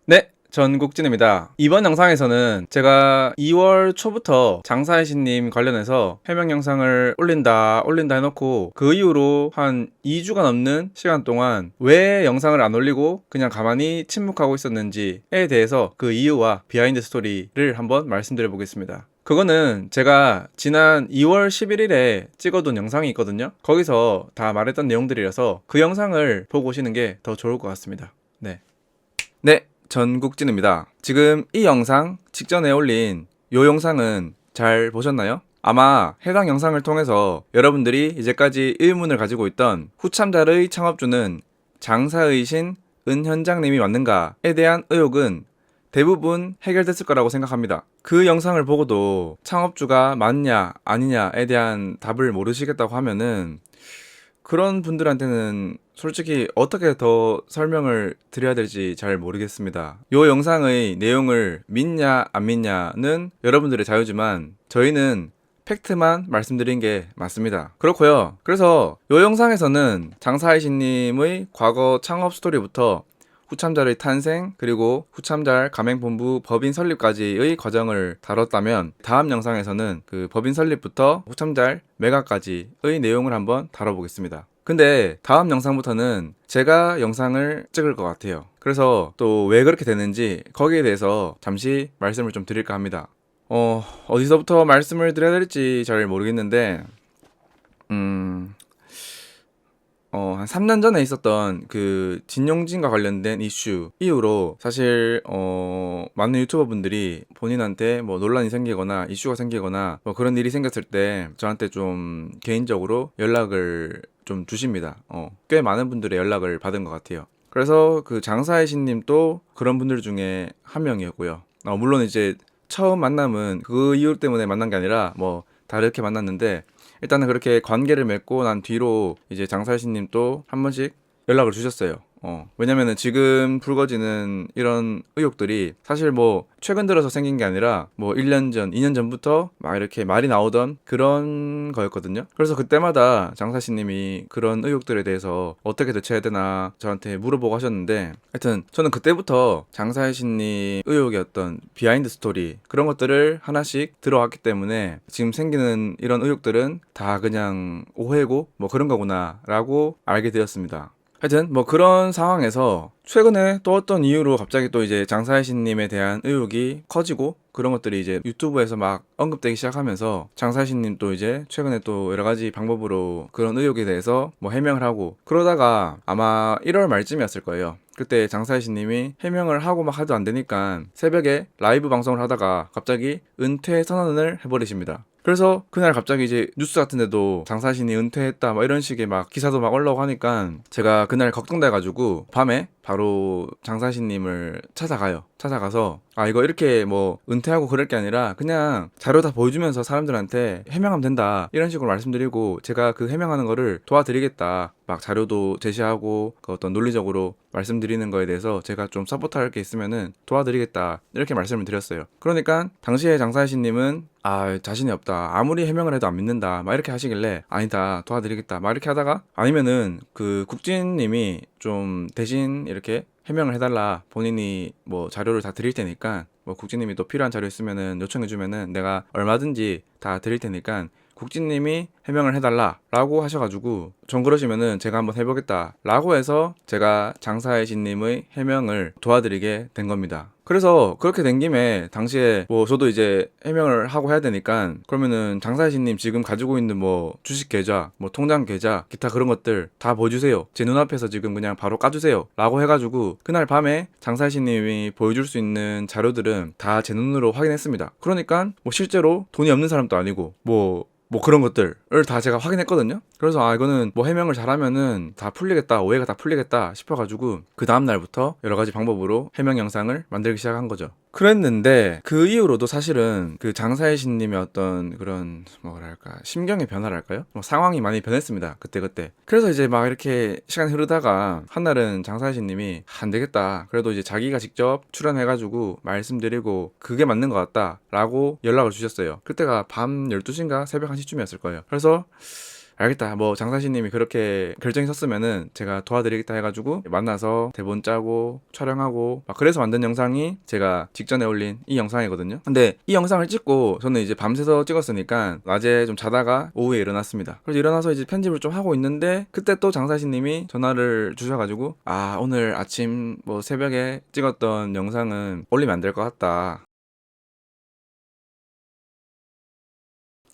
네, 전국진입니다. 이번 영상에서는 제가 2월 초부터 장사의 신님 관련해서 해명 영상을 올린다 해놓고 그 이후로 한 2주가 넘는 시간 동안 왜 영상을 안 올리고 그냥 가만히 침묵하고 있었는지에 대해서 그 이유와 비하인드 스토리를 한번 말씀드려 보겠습니다. 그거는 제가 지난 2월 11일에 찍어둔 영상이 있거든요. 거기서 다 말했던 내용들이라서 그 영상을 보고 오시는 게 더 좋을 것 같습니다. 네, 전국진입니다. 지금 이 영상 직전에 올린 요 영상은 잘 보셨나요? 아마 해당 영상을 통해서 여러분들이 이제까지 의문을 가지고 있던 후참잘의 창업주는 장사의 신 은현장님이 맞는가에 대한 의혹은 대부분 해결됐을 거라고 생각합니다. 그 영상을 보고도 창업주가 맞냐 아니냐에 대한 답을 모르시겠다고 하면은 그런 분들한테는 솔직히 어떻게 더 설명을 드려야 될지 잘 모르겠습니다. 요 영상의 내용을 믿냐 안 믿냐는 여러분들의 자유지만 저희는 팩트만 말씀드린 게 맞습니다. 그렇고요. 그래서 요 영상에서는 장사이신님의 과거 창업 스토리부터 후참잘의 탄생 그리고 후참잘 가맹본부 법인 설립까지의 과정을 다뤘다면 다음 영상에서는 그 법인 설립부터 후참잘 매각까지의 내용을 한번 다뤄보겠습니다. 근데 다음 영상부터는 제가 영상을 찍을 것 같아요. 그래서 또 왜 그렇게 되는지 거기에 대해서 잠시 말씀을 좀 드릴까 합니다. 어디서부터 말씀을 드려야 될지 잘 모르겠는데 한 3년 전에 있었던 그 진용진과 관련된 이슈 이후로 사실 많은 유튜버 분들이 본인한테 뭐 논란이 생기거나 이슈가 생기거나 뭐 그런 일이 생겼을 때 저한테 좀 개인적으로 연락을 좀 주십니다. 꽤 많은 분들의 연락을 받은 것 같아요. 그래서 그 장사의 신님도 그런 분들 중에 한 명이었고요. 물론 이제 처음 만남은 그 이유 때문에 만난 게 아니라 뭐 다르게 만났는데 일단은 그렇게 관계를 맺고 난 뒤로 이제 장사신님 또 한 번씩 연락을 주셨어요. 왜냐면은 지금 불거지는 이런 의혹들이 사실 뭐 최근 들어서 생긴 게 아니라 뭐 1년 전, 2년 전부터 막 이렇게 말이 나오던 그런 거였거든요. 그래서 그때마다 장사신님이 그런 의혹들에 대해서 어떻게 대처해야 되나 저한테 물어보고 하셨는데 하여튼 저는 그때부터 장사신님 의혹의 어떤 비하인드 스토리 그런 것들을 하나씩 들어왔기 때문에 지금 생기는 이런 의혹들은 다 그냥 오해고 뭐 그런 거구나 라고 알게 되었습니다. 하여튼 뭐 그런 상황에서 최근에 또 어떤 이유로 갑자기 또 이제 장사혜신님에 대한 의혹이 커지고 그런 것들이 이제 유튜브에서 막 언급되기 시작하면서 장사혜신님 또 이제 최근에 또 여러 가지 방법으로 그런 의혹에 대해서 뭐 해명을 하고 그러다가 아마 1월 말쯤이었을 거예요. 그때 장사혜신님이 해명을 하고 막 하도 안 되니까 새벽에 라이브 방송을 하다가 갑자기 은퇴 선언을 해버리십니다. 그래서 그날 갑자기 이제 뉴스 같은 데도 장사신이 은퇴했다 막 이런 식의 막 기사도 막 올라오고 하니까 제가 그날 걱정돼가지고 밤에 바로 장사신님을 찾아가서 이거 이렇게 뭐 은퇴하고 그럴 게 아니라 그냥 자료 다 보여주면서 사람들한테 해명하면 된다 이런 식으로 말씀드리고 제가 그 해명하는 거를 도와드리겠다 막 자료도 제시하고 그 어떤 논리적으로 말씀드리는 거에 대해서 제가 좀 서포트할 게 있으면은 도와드리겠다 이렇게 말씀을 드렸어요. 그러니까 당시에 장사신님은 자신이 없다 아무리 해명을 해도 안 믿는다 막 이렇게 하시길래 아니다 도와드리겠다 막 이렇게 하다가 아니면은 그 국진님이 좀 대신 이렇게 해명을 해달라 본인이 뭐 자료를 다 드릴 테니까 뭐 국진님이 또 필요한 자료 있으면은 요청해주면은 내가 얼마든지 다 드릴 테니까 국진님이 해명을 해달라 라고 하셔가지고 전 그러시면은 제가 한번 해보겠다 라고 해서 제가 장사의 신님의 해명을 도와드리게 된 겁니다. 그래서 그렇게 된 김에 당시에 뭐 저도 이제 해명을 하고 해야 되니까 그러면은 장사의 신님 지금 가지고 있는 뭐 주식 계좌 뭐 통장 계좌 기타 그런 것들 다 보여주세요 제 눈앞에서 지금 그냥 바로 까주세요 라고 해가지고 그날 밤에 장사의 신님이 보여줄 수 있는 자료들은 다 제 눈으로 확인했습니다. 그러니까 뭐 실제로 돈이 없는 사람도 아니고 뭐 그런 것들을 다 제가 확인했거든요. 그래서 이거는 뭐 해명을 잘하면은 다 풀리겠다 오해가 다 풀리겠다 싶어가지고 그 다음날부터 여러 가지 방법으로 해명 영상을 만들기 시작한 거죠. 그랬는데 그 이후로도 사실은 그 장사의 신님의 어떤 그런 뭐랄까 심경의 변화랄까요? 뭐 상황이 많이 변했습니다. 그때 그래서 이제 막 이렇게 시간이 흐르다가 한날은 장사의 신님이 안 되겠다 그래도 이제 자기가 직접 출연해가지고 말씀드리고 그게 맞는 것 같다 라고 연락을 주셨어요. 그때가 밤 12시인가 새벽 1시쯤이었을 거예요. 그래서 알겠다, 뭐 장사신님이 그렇게 결정이 섰으면은 제가 도와드리겠다 해가지고 만나서 대본 짜고 촬영하고 막 그래서 만든 영상이 제가 직전에 올린 이 영상이거든요. 근데 이 영상을 찍고 저는 이제 밤새서 찍었으니까 낮에 좀 자다가 오후에 일어났습니다. 그래서 일어나서 이제 편집을 좀 하고 있는데 그때 또 장사신님이 전화를 주셔가지고 아, 오늘 아침 뭐 새벽에 찍었던 영상은 올리면 안 될 것 같다.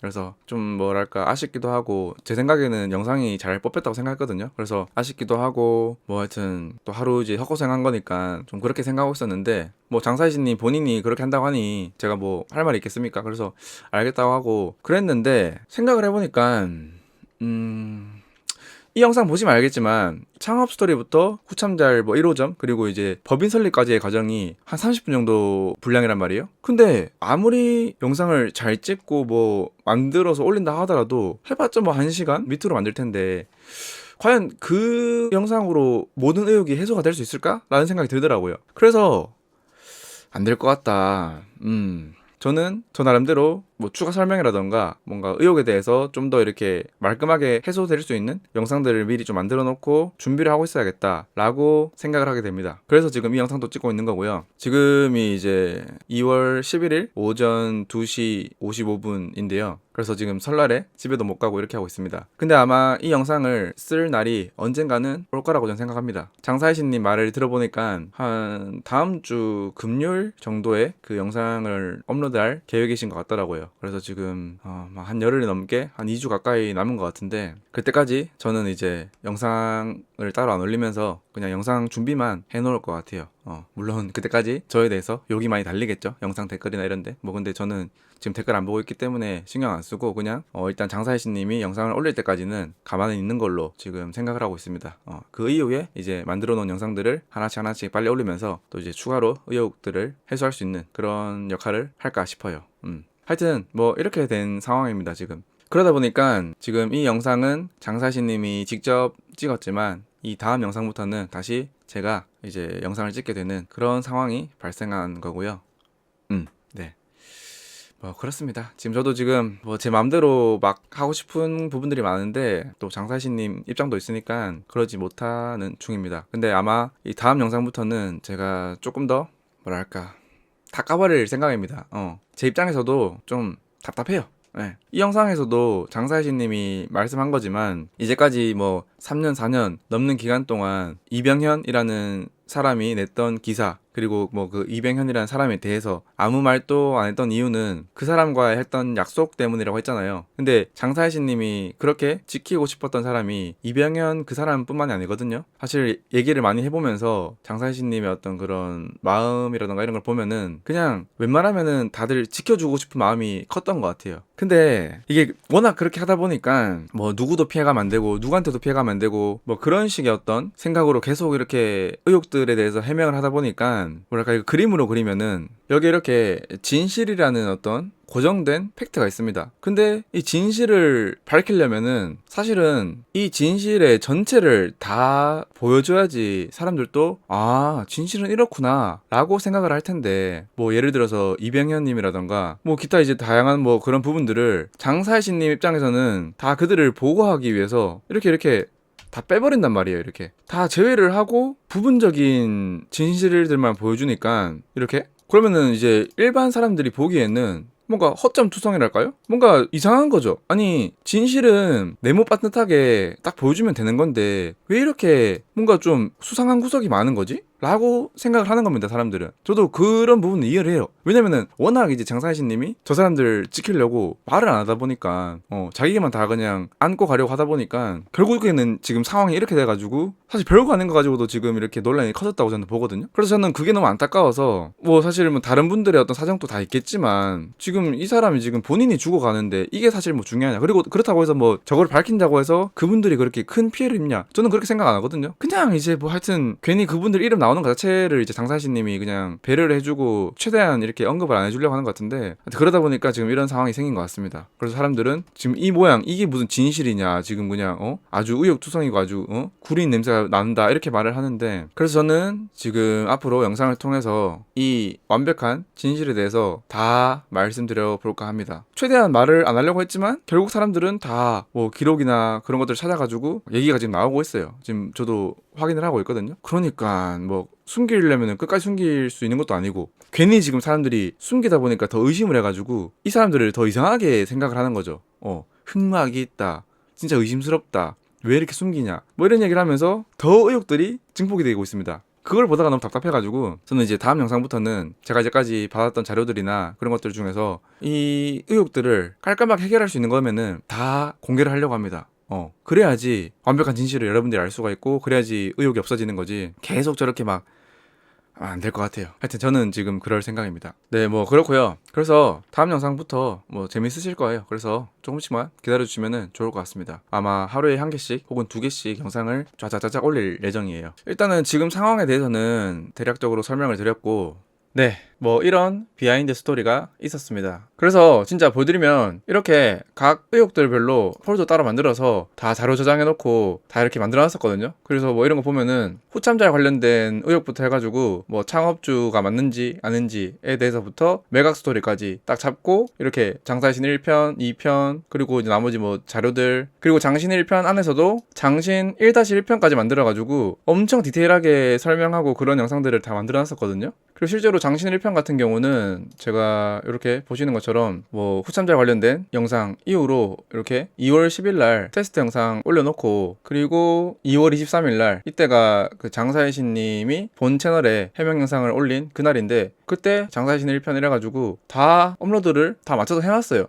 그래서 좀 뭐랄까 아쉽기도 하고, 제 생각에는 영상이 잘 뽑혔다고 생각했거든요. 그래서 아쉽기도 하고 뭐 하여튼 또 하루 이제 헛고생한 거니까 좀 그렇게 생각하고 있었는데, 뭐 장사이신님 본인이 그렇게 한다고 하니 제가 뭐 할 말이 있겠습니까? 그래서 알겠다고 하고 그랬는데, 생각을 해보니까 이 영상 보시면 알겠지만 창업 스토리부터 후참잘 뭐 1호점 그리고 이제 법인 설립까지의 과정이 한 30분 정도 분량이란 말이에요. 근데 아무리 영상을 잘 찍고 뭐 만들어서 올린다 하더라도 해봤자 뭐 1시간 밑으로 만들 텐데 과연 그 영상으로 모든 의혹이 해소가 될 수 있을까? 라는 생각이 들더라고요. 그래서 안 될 것 같다. 저는 저 나름대로 뭐 추가 설명이라던가 뭔가 의혹에 대해서 좀 더 이렇게 말끔하게 해소될 수 있는 영상들을 미리 좀 만들어 놓고 준비를 하고 있어야겠다 라고 생각을 하게 됩니다. 그래서 지금 이 영상도 찍고 있는 거고요. 지금이 이제 2월 11일 오전 2시 55분인데요. 그래서 지금 설날에 집에도 못 가고 이렇게 하고 있습니다. 근데 아마 이 영상을 쓸 날이 언젠가는 올 거라고 저는 생각합니다. 장사이신님 말을 들어보니까 한 다음 주 금요일 정도에 그 영상을 업로드할 계획이신 것 같더라고요. 그래서 지금 한 열흘이 넘게 한 2주 가까이 남은 것 같은데, 그때까지 저는 이제 영상을 따로 안 올리면서 그냥 영상 준비만 해놓을 것 같아요. 물론 그때까지 저에 대해서 욕이 많이 달리겠죠, 영상 댓글이나 이런데. 뭐 근데 저는 지금 댓글 안 보고 있기 때문에 신경 안 쓰고 그냥 일단 장사이신님이 영상을 올릴 때까지는 가만히 있는 걸로 지금 생각을 하고 있습니다. 그 이후에 이제 만들어 놓은 영상들을 하나씩 빨리 올리면서 또 이제 추가로 의혹들을 해소할 수 있는 그런 역할을 할까 싶어요. 하여튼 뭐 이렇게 된 상황입니다 지금. 그러다 보니까 지금 이 영상은 장사신님이 직접 찍었지만 이 다음 영상부터는 다시 제가 이제 영상을 찍게 되는 그런 상황이 발생한 거고요. 네. 뭐 그렇습니다. 지금 저도 지금 뭐 제 맘대로 막 하고 싶은 부분들이 많은데 또 장사신님 입장도 있으니까 그러지 못하는 중입니다. 근데 아마 이 다음 영상부터는 제가 조금 더 뭐랄까 다 까버릴 생각입니다. 제 입장에서도 좀 답답해요. 네. 이 영상에서도 장사이신님이 말씀한 거지만 이제까지 뭐 3년 4년 넘는 기간 동안 이병현이라는 사람이 냈던 기사, 그리고 뭐 그 이병현이라는 사람에 대해서 아무 말도 안 했던 이유는 그 사람과 했던 약속 때문이라고 했잖아요. 근데 장사이신님이 그렇게 지키고 싶었던 사람이 이병현 그 사람뿐만이 아니거든요. 사실 얘기를 많이 해보면서 장사이신님의 어떤 그런 마음이라던가 이런 걸 보면은 그냥 웬만하면은 다들 지켜주고 싶은 마음이 컸던 것 같아요. 근데 이게 워낙 그렇게 하다 보니까 뭐 누구도 피해가면 안 되고 누구한테도 피해가면 안 되고 뭐 그런 식의 어떤 생각으로 계속 이렇게 의혹들에 대해서 해명을 하다 보니까 뭐랄까 이거 그림으로 그리면은 여기 이렇게 진실이라는 어떤 고정된 팩트가 있습니다. 근데 이 진실을 밝히려면은 사실은 이 진실의 전체를 다 보여줘야지 사람들도 아, 진실은 이렇구나 라고 생각을 할 텐데, 뭐 예를 들어서 이병현 님이라던가 뭐 기타 이제 다양한 뭐 그런 부분들을 장사이신 님 입장에서는 다 그들을 보호하기 위해서 이렇게 다 빼버린단 말이에요. 이렇게 다 제외를 하고 부분적인 진실들만 보여주니까 이렇게, 그러면은 이제 일반 사람들이 보기에는 뭔가 허점투성이랄까요? 뭔가 이상한 거죠. 아니, 진실은 네모 반듯하게 딱 보여주면 되는 건데 왜 이렇게 뭔가 좀 수상한 구석이 많은 거지? 라고 생각을 하는 겁니다, 사람들은. 저도 그런 부분은 이해를 해요. 왜냐면은 워낙 이제 장사이신 님이 저 사람들 지키려고 말을 안 하다 보니까 자기만 다 그냥 안고 가려고 하다 보니까 결국에는 지금 상황이 이렇게 돼가지고 사실 별거 아닌 거 가지고도 지금 이렇게 논란이 커졌다고 저는 보거든요. 그래서 저는 그게 너무 안타까워서, 뭐 사실 뭐 다른 분들의 어떤 사정도 다 있겠지만 지금 이 사람이 지금 본인이 죽어가는데 이게 사실 뭐 중요하냐, 그리고 그렇다고 해서 뭐 저걸 밝힌다고 해서 그분들이 그렇게 큰 피해를 입냐, 저는 그렇게 생각 안 하거든요. 그냥 이제 뭐 하여튼 괜히 그분들 이름 나오는 것 자체를 이제 장사신님이 그냥 배려를 해주고 최대한 이렇게 언급을 안 해주려고 하는 것 같은데, 그러다 보니까 지금 이런 상황이 생긴 것 같습니다. 그래서 사람들은 지금 이 모양 이게 무슨 진실이냐, 지금 그냥 아주 의욕투성이고 아주 구린 냄새가 난다 이렇게 말을 하는데, 그래서 저는 지금 앞으로 영상을 통해서 이 완벽한 진실에 대해서 다 말씀드려 볼까 합니다. 최대한 말을 안 하려고 했지만 결국 사람들은 다 뭐 기록이나 그런 것들을 찾아가지고 얘기가 지금 나오고 있어요. 지금 저도 확인을 하고 있거든요. 그러니까 뭐 숨기려면 끝까지 숨길 수 있는 것도 아니고, 괜히 지금 사람들이 숨기다 보니까 더 의심을 해가지고 이 사람들을 더 이상하게 생각을 하는 거죠. 흑막이 있다, 진짜 의심스럽다, 왜 이렇게 숨기냐, 뭐 이런 얘기를 하면서 더 의혹들이 증폭이 되고 있습니다. 그걸 보다가 너무 답답해가지고 저는 이제 다음 영상부터는 제가 이제까지 받았던 자료들이나 그런 것들 중에서 이 의혹들을 깔끔하게 해결할 수 있는 거면은 다 공개를 하려고 합니다. 그래야지 완벽한 진실을 여러분들이 알 수가 있고, 그래야지 의혹이 없어지는 거지. 계속 저렇게 막 안 될 것 같아요. 하여튼 저는 지금 그럴 생각입니다. 네, 뭐 그렇고요. 그래서 다음 영상부터 뭐 재밌으실 거예요. 그래서 조금씩만 기다려주시면 좋을 것 같습니다. 아마 하루에 1개씩 혹은 2개씩 영상을 쫙쫙쫙 올릴 예정이에요. 일단은 지금 상황에 대해서는 대략적으로 설명을 드렸고, 네, 뭐 이런 비하인드 스토리가 있었습니다. 그래서 진짜 보여드리면 이렇게 각 의혹들별로 폴더 따로 만들어서 다 자료 저장해놓고 다 이렇게 만들어놨었거든요. 그래서 뭐 이런 거 보면은 후참잘 관련된 의혹부터 해가지고 뭐 창업주가 맞는지 아닌지에 대해서부터 매각 스토리까지 딱 잡고, 이렇게 장사신 1편, 2편, 그리고 이제 나머지 뭐 자료들, 그리고 장신 1편 안에서도 장신 1-1편까지 만들어가지고 엄청 디테일하게 설명하고 그런 영상들을 다 만들어놨었거든요. 그리고 실제로 장신 1편 같은 경우는 제가 이렇게 보시는 것처럼 뭐 후참잘 관련된 영상 이후로 이렇게 2월 10일 날 테스트 영상 올려놓고, 그리고 2월 23일 날 이때가 그 장사의 신님이 본 채널에 해명 영상을 올린 그날인데, 그때 장사의 신 1편 이래가지고 다 업로드를 다 맞춰서 해놨어요.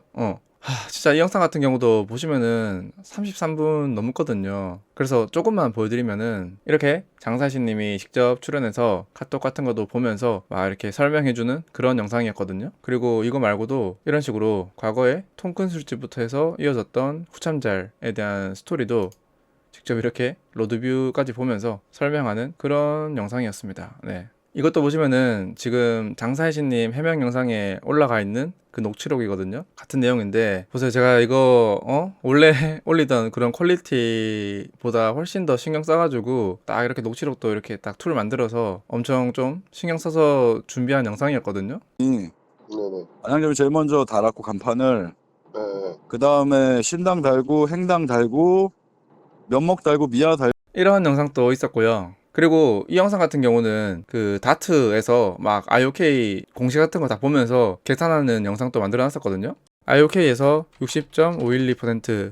진짜 이 영상 같은 경우도 보시면은 33분 넘거든요. 그래서 조금만 보여드리면은 이렇게 장사신님이 직접 출연해서 카톡 같은 것도 보면서 막 이렇게 설명해주는 그런 영상이었거든요. 그리고 이거 말고도 이런 식으로 과거에 통큰 술집부터 해서 이어졌던 후참잘에 대한 스토리도 직접 이렇게 로드뷰까지 보면서 설명하는 그런 영상이었습니다. 네. 이것도 보시면은 지금 장사혜신님 해명 영상에 올라가 있는 그 녹취록이거든요. 같은 내용인데 보세요. 제가 이거 원래 올리던 그런 퀄리티보다 훨씬 더 신경 써가지고 딱 이렇게 녹취록도 이렇게 딱 툴 만들어서 엄청 좀 신경 써서 준비한 영상이었거든요. 네네. 안양점이 제일 먼저 달았고 간판을, 네. 그 다음에 신당 달고 행당 달고 면목 달고 미아 달고. 이런 영상도 있었고요. 그리고 이 영상 같은 경우는 그 다트에서 막 IOK 공식 같은 거 다 보면서 계산하는 영상도 만들어 놨었거든요. IOK에서 60.512%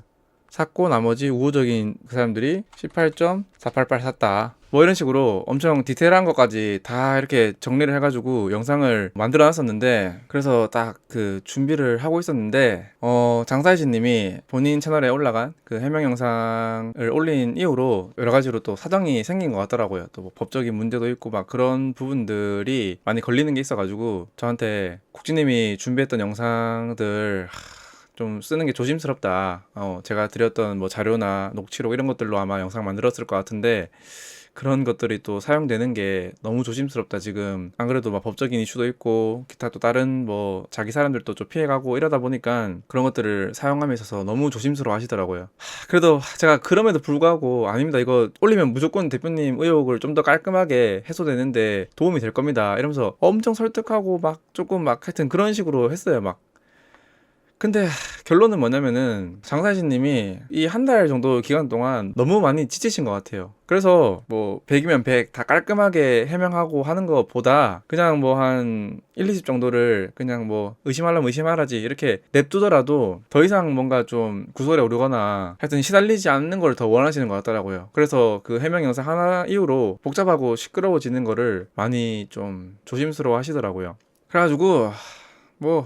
샀고 나머지 우호적인 그 사람들이 18.488 샀다, 뭐 이런 식으로 엄청 디테일한 것까지 다 이렇게 정리를 해가지고 영상을 만들어 놨었는데, 그래서 딱 그 준비를 하고 있었는데 장사이신 님이 본인 채널에 올라간 그 해명 영상을 올린 이후로 여러 가지로 또 사정이 생긴 것 같더라고요. 또 뭐 법적인 문제도 있고 막 그런 부분들이 많이 걸리는 게 있어가지고 저한테 국진님이 준비했던 영상들 좀 쓰는 게 조심스럽다. 제가 드렸던 뭐 자료나 녹취록 이런 것들로 아마 영상 만들었을 것 같은데, 그런 것들이 또 사용되는 게 너무 조심스럽다. 지금 안 그래도 막 법적인 이슈도 있고 기타 또 다른 뭐 자기 사람들도 좀 피해가고 이러다 보니까 그런 것들을 사용함에 있어서 너무 조심스러워 하시더라고요. 그래도 제가 그럼에도 불구하고 아닙니다, 이거 올리면 무조건 대표님 의혹을 좀 더 깔끔하게 해소되는데 도움이 될 겁니다 이러면서 엄청 설득하고 막 조금 막 하여튼 그런 식으로 했어요. 막 근데 결론은 뭐냐면은 장사신님이 이 한 달 정도 기간 동안 너무 많이 지치신 것 같아요. 그래서 뭐 100이면 100 다 깔끔하게 해명하고 하는 것보다 그냥 뭐 한 1, 20 정도를 그냥 뭐 의심하려면 의심하라지 이렇게 냅두더라도 더 이상 뭔가 좀 구설에 오르거나 하여튼 시달리지 않는 걸 더 원하시는 것 같더라고요. 그래서 그 해명 영상 하나 이후로 복잡하고 시끄러워지는 거를 많이 좀 조심스러워 하시더라고요. 그래가지고 뭐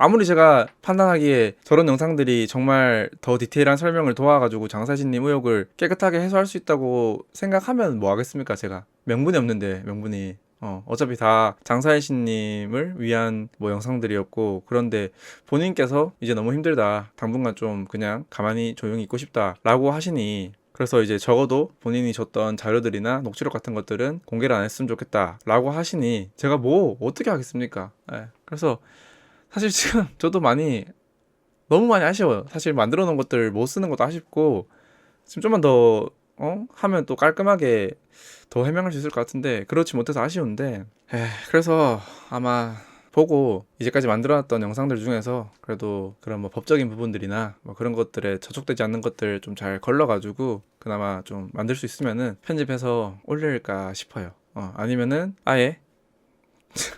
아무리 제가 판단하기에 저런 영상들이 정말 더 디테일한 설명을 도와가지고 장사신님 의혹을 깨끗하게 해소할 수 있다고 생각하면 뭐 하겠습니까? 제가 명분이 없는데, 명분이 어차피 다 장사신님을 위한 뭐 영상들이었고, 그런데 본인께서 이제 너무 힘들다, 당분간 좀 그냥 가만히 조용히 있고 싶다 라고 하시니 그래서 이제 적어도 본인이 줬던 자료들이나 녹취록 같은 것들은 공개를 안 했으면 좋겠다라고 하시니 제가 뭐 어떻게 하겠습니까? 예. 그래서 사실 지금 저도 너무 많이 아쉬워요. 사실 만들어 놓은 것들 못 쓰는 것도 아쉽고 지금 좀만 더 하면 또 깔끔하게 더 해명할 수 있을 것 같은데 그렇지 못해서 아쉬운데 그래서 아마 보고 이제까지 만들어놨던 영상들 중에서 그래도 그런 뭐 법적인 부분들이나 뭐 그런 것들에 저촉되지 않는 것들 좀 잘 걸러가지고 그나마 좀 만들 수 있으면은 편집해서 올릴까 싶어요. 아니면은 아예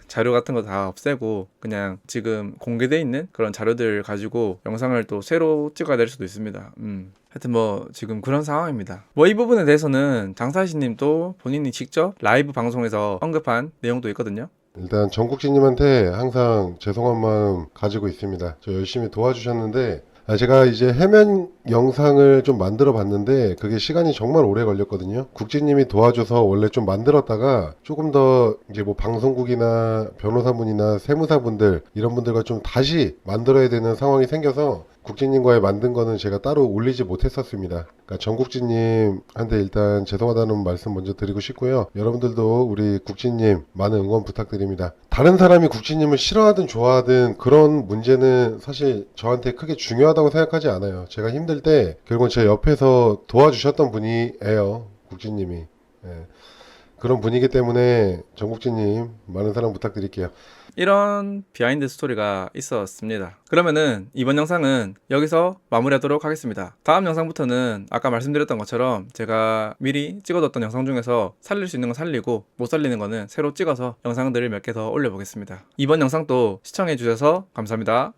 자료 같은 거 다 없애고 그냥 지금 공개돼 있는 그런 자료들 가지고 영상을 또 새로 찍어야 될 수도 있습니다. 하여튼 뭐 지금 그런 상황입니다. 뭐 이 부분에 대해서는 장사시님도 본인이 직접 라이브 방송에서 언급한 내용도 있거든요. 일단 정국진님한테 항상 죄송한 마음 가지고 있습니다. 저 열심히 도와주셨는데 제가 이제 해면 영상을 좀 만들어 봤는데 그게 시간이 정말 오래 걸렸거든요. 국진님이 도와줘서 원래 좀 만들었다가 조금 더 이제 뭐 방송국이나 변호사분이나 세무사분들 이런 분들과 좀 다시 만들어야 되는 상황이 생겨서 국진님과의 만든 거는 제가 따로 올리지 못했었습니다. 그러니까 정국진님한테 일단 죄송하다는 말씀 먼저 드리고 싶고요. 여러분들도 우리 국진님 많은 응원 부탁드립니다. 다른 사람이 국진님을 싫어하든 좋아하든 그런 문제는 사실 저한테 크게 중요하다고 생각하지 않아요. 제가 힘들 때 결국은 제 옆에서 도와주셨던 분이에요. 국진님이. 예. 그런 분이기 때문에 정국진님 많은 사랑 부탁드릴게요. 이런 비하인드 스토리가 있었습니다. 그러면은 이번 영상은 여기서 마무리하도록 하겠습니다. 다음 영상부터는 아까 말씀드렸던 것처럼 제가 미리 찍어뒀던 영상 중에서 살릴 수 있는 건 살리고 못 살리는 거는 새로 찍어서 영상들을 몇 개 더 올려보겠습니다. 이번 영상도 시청해주셔서 감사합니다.